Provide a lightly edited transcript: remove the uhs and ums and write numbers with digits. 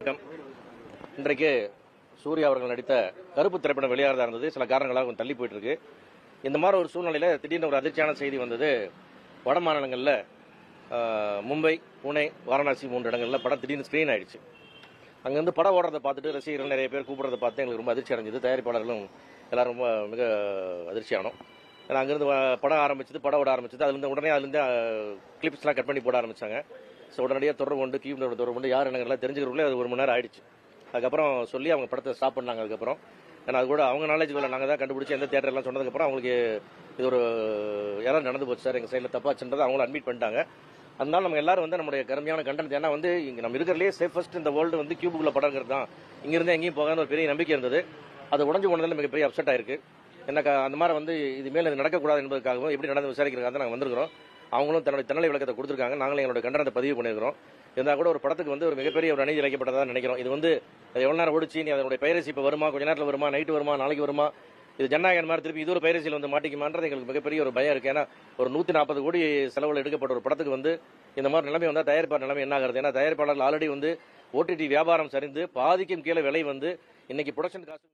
வணக்கம். இன்றைக்கு சூர்யா அவர்கள் நடித்த கருப்பு திரைப்படம் வெளியாகிறதா இருந்தது. சில காரணங்களாக கொஞ்சம் தள்ளி போயிட்டு இருக்கு. இந்த மாதிரி ஒரு சூழ்நிலையில் திடீர்னு ஒரு அதிர்ச்சியான செய்தி வந்தது. வட மாநிலங்களில் மும்பை, புனே, வாரணாசி 3 இடங்களில் படம் திடீர்னு ஸ்க்ரீன் ஆயிடுச்சு. அங்கேருந்து படம் ஓடுறதை பார்த்துட்டு ரசிகர்கள் நிறைய பேர் கூப்பிடுறதை பார்த்து எங்களுக்கு ரொம்ப அதிர்ச்சி அடைஞ்சது. தயாரிப்பாளர்களும் எல்லாரும் ரொம்ப மிக அதிர்ச்சியானோம். ஏன்னா அங்கேருந்து படம் ஆரம்பிச்சது, படம் ஓட ஆரம்பிச்சது. அதுலேருந்து கிளிப்ஸ்லாம் கட் பண்ணி போட ஆரம்பிச்சாங்க. ஸோ உடனடியாக தொடர்பு கொண்டு தொடர்பு கொண்டு யார் என்னங்கெல்லாம் தெரிஞ்சுக்கிறவங்களே அது 1 மணி நேரம் ஆயிடுச்சு. அதுக்கப்புறம் சொல்லி அவங்க படத்தை ஸ்டாப் பண்ணாங்க. அதுக்கப்புறம் ஏன்னா அது கூட அவங்க நாலேஜ் இல்லை, நாங்கள் தான் கண்டுபிடிச்சி எந்த தேட்டர்லாம் சொன்னதுக்கப்புறம் அவங்களுக்கு இது ஒரு யாரும் நடந்து போச்சு சார், எங்கள் சைடில் தப்பாச்சுன்றதை அவங்களும் அட்மிட் பண்ணிட்டாங்க. அதனால நம்ம எல்லாரும் நம்முடைய கருமையான கண்டென்ட், ஏன்னா இங்கே நம்ம இருக்கிறதுலே சேஃபஸ்ட் இந்த வேர்ல்டு கியூபுக்குள்ள படம் இருக்கிறது தான். இங்கிருந்து எங்கேயும் போகாத ஒரு பெரிய நம்பிக்கை இருந்தது. அது உடஞ்சு போனதில் மிகப்பெரிய அப்செட் ஆயிருக்கு. எனக்கு அந்த மாதிரி இது மேலே இது நடக்கக்கூடாது என்பதற்காகவும் எப்படி நடந்து விசாரிக்கிறதுக்காக நாங்கள் வந்திருக்கிறோம். அவங்களும் தன்னுடைய தன்னலை விளக்கத்தை கொடுத்துருக்காங்க. நாங்களும் எங்களோட கண்டனத்தை பதிவு பண்ணியிருக்கிறோம். இருந்தால் கூட ஒரு படத்துக்கு ஒரு மிகப்பெரிய ஒரு அநீதி இழைக்கப்பட்டதாக நினைக்கிறோம். இது எவ்வளோ நேரம் ஓடிச்சு, நீ அதனுடைய பைரசி இப்போ வருமா, கொஞ்ச நேரத்தில் வருமா, நைட்டு வருமா, நாளைக்கு வருமா, இது ஜனநாயகன் மாதிரி திருப்பி இது ஒரு பைரசியில் மாட்டிக்குமான்றது எங்களுக்கு மிகப்பெரிய ஒரு பயம் இருக்குது. ஏன்னா ஒரு 140 கோடி செலவில் எடுக்கப்பட்ட ஒரு படத்துக்கு இந்த மாதிரி நிலைமை வந்தால் தயாரிப்பாளர் நிலைமை என்ன ஆகிறது? ஏன்னா தயாரிப்பாளர்கள் ஆல்ரெடி ஓடிடி வியாபாரம் சரிந்து பாதிக்கும் கீழே விலை இன்னைக்கு ப்ரொடக்ஷன் காசு